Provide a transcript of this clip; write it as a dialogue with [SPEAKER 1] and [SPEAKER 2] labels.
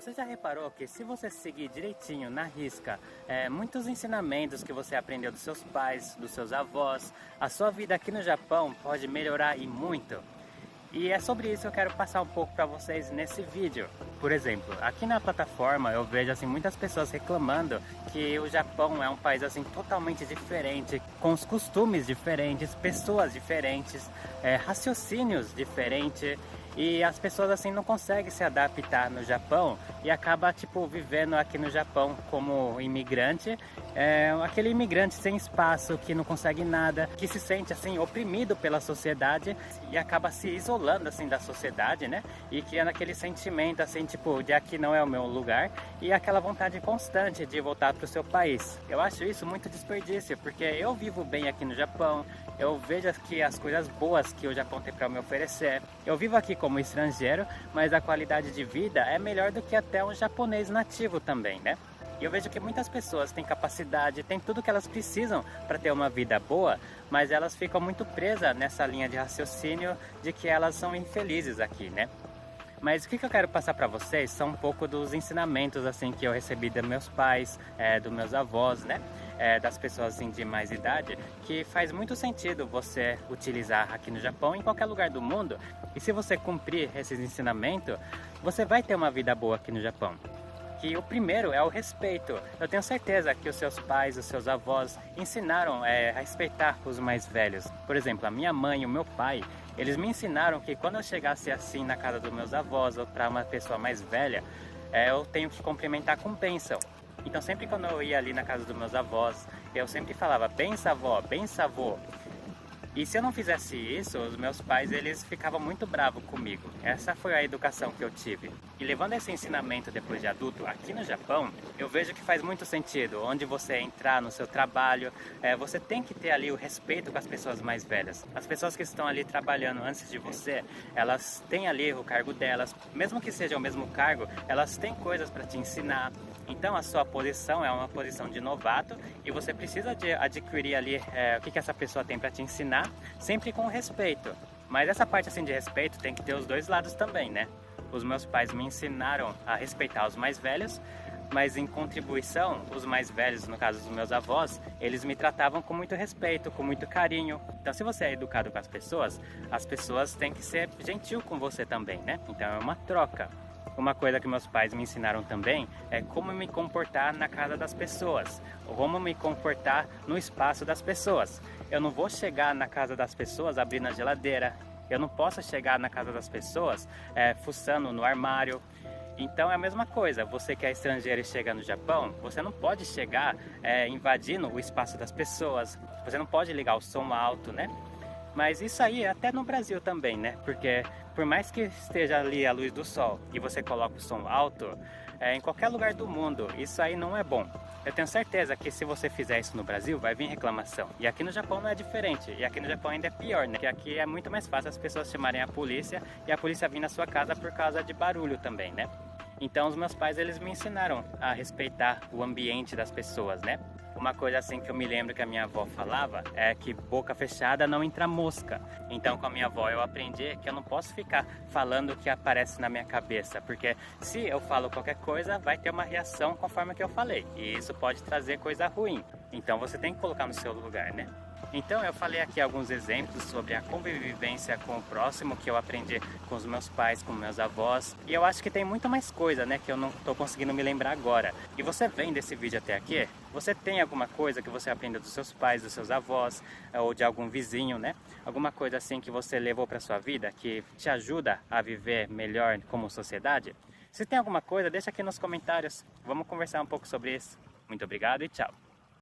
[SPEAKER 1] Você já reparou que se você seguir direitinho, na risca, muitos ensinamentos que você aprendeu dos seus pais, dos seus avós, a sua vida aqui no Japão pode melhorar e muito? E é sobre isso que eu quero passar um pouco para vocês nesse vídeo. Por exemplo, aqui na plataforma eu vejo assim muitas pessoas reclamando que o Japão é um país assim totalmente diferente, com os costumes diferentes, pessoas diferentes, raciocínios diferentes. E as pessoas assim não conseguem se adaptar no Japão e acaba tipo vivendo aqui no Japão como imigrante, aquele imigrante sem espaço, que não consegue nada, que se sente assim oprimido pela sociedade e acaba se isolando assim da sociedade, né? E criando aquele sentimento assim tipo de aqui não é o meu lugar e aquela vontade constante de voltar para o seu país. Eu acho isso muito desperdício, porque eu vivo bem aqui no Japão, eu vejo aqui as coisas boas que o Japão tem para me oferecer. Eu vivo aqui como estrangeiro, mas a qualidade de vida é melhor do que até um japonês nativo também, né? E eu vejo que muitas pessoas têm capacidade, têm tudo que elas precisam para ter uma vida boa, mas elas ficam muito presas nessa linha de raciocínio de que elas são infelizes aqui, né? Mas o que eu quero passar para vocês são um pouco dos ensinamentos assim que eu recebi dos meus pais, dos meus avós, né? Das pessoas assim, de mais idade, que faz muito sentido você utilizar aqui no Japão, em qualquer lugar do mundo. E se você cumprir esses ensinamentos, você vai ter uma vida boa aqui no Japão. Que o primeiro é o respeito. Eu tenho certeza que os seus pais, os seus avós ensinaram a respeitar os mais velhos. Por exemplo, a minha mãe e o meu pai, eles me ensinaram que quando eu chegasse assim na casa dos meus avós ou para uma pessoa mais velha, eu tenho que cumprimentar com bênção. Então sempre quando eu ia ali na casa dos meus avós, eu sempre falava benção avó, benção avô. E se eu não fizesse isso, os meus pais eles ficavam muito bravos comigo. Essa foi a educação que eu tive. E levando esse ensinamento depois de adulto aqui no Japão, eu vejo que faz muito sentido. Onde você entrar no seu trabalho, você tem que ter ali o respeito com as pessoas mais velhas. As pessoas que estão ali trabalhando antes de você, elas têm ali o cargo delas. Mesmo que seja o mesmo cargo, elas têm coisas para te ensinar. Então a sua posição é uma posição de novato e você precisa de adquirir ali o que essa pessoa tem para te ensinar, sempre com respeito. Mas essa parte assim de respeito tem que ter os dois lados também, né? Os meus pais me ensinaram a respeitar os mais velhos, mas em contribuição, os mais velhos, no caso dos meus avós, eles me tratavam com muito respeito, com muito carinho. Então se você é educado com as pessoas têm que ser gentil com você também, né? Então é uma troca. Uma coisa que meus pais me ensinaram também é como me comportar na casa das pessoas, ou como me comportar no espaço das pessoas. Eu não vou chegar na casa das pessoas abrindo a geladeira, eu não posso chegar na casa das pessoas fuçando no armário. Então é a mesma coisa, você que é estrangeiro e chega no Japão, você não pode chegar invadindo o espaço das pessoas, você não pode ligar o som alto, né? Mas isso aí até no Brasil também, né? Porque por mais que esteja ali a luz do sol e você coloca o som alto, em qualquer lugar do mundo, isso aí não é bom. Eu tenho certeza que se você fizer isso no Brasil, vai vir reclamação. E aqui no Japão não é diferente. E aqui no Japão ainda é pior, né? Porque aqui é muito mais fácil as pessoas chamarem a polícia e a polícia vir na sua casa por causa de barulho também, né? Então os meus pais, eles me ensinaram a respeitar o ambiente das pessoas, né? Uma coisa assim que eu me lembro que a minha avó falava é que boca fechada não entra mosca. Então com a minha avó eu aprendi que eu não posso ficar falando o que aparece na minha cabeça, porque se eu falo qualquer coisa vai ter uma reação conforme que eu falei, e isso pode trazer coisa ruim. Então você tem que colocar no seu lugar, né? Então eu falei aqui alguns exemplos sobre a convivência com o próximo que eu aprendi com os meus pais, com meus avós. E eu acho que tem muito mais coisa, né, que eu não estou conseguindo me lembrar agora. E você vem desse vídeo até aqui, você tem alguma coisa que você aprendeu dos seus pais, dos seus avós, ou de algum vizinho, né? Alguma coisa assim que você levou para sua vida, que te ajuda a viver melhor como sociedade? Se tem alguma coisa, deixa aqui nos comentários. Vamos conversar um pouco sobre isso. Muito obrigado e tchau!